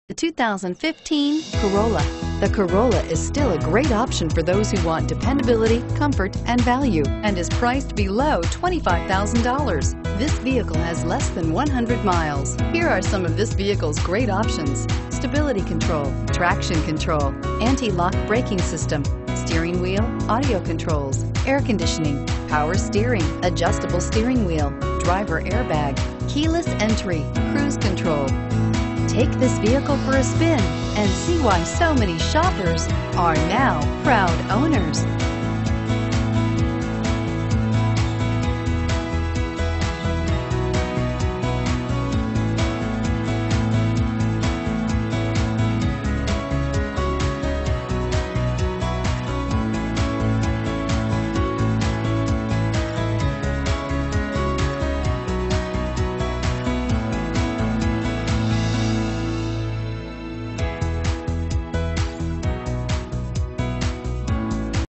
The 2015 Corolla. The Corolla is still a great option for those who want dependability, comfort, and value, and is priced below $25,000. This vehicle has less than 100 miles. Here are some of this vehicle's great options: stability control, traction control, anti-lock braking system, steering wheel audio controls, air conditioning, power steering, adjustable steering wheel, driver airbag, keyless entry, cruise control. Take this vehicle for a spin and see why so many shoppers are now proud owners.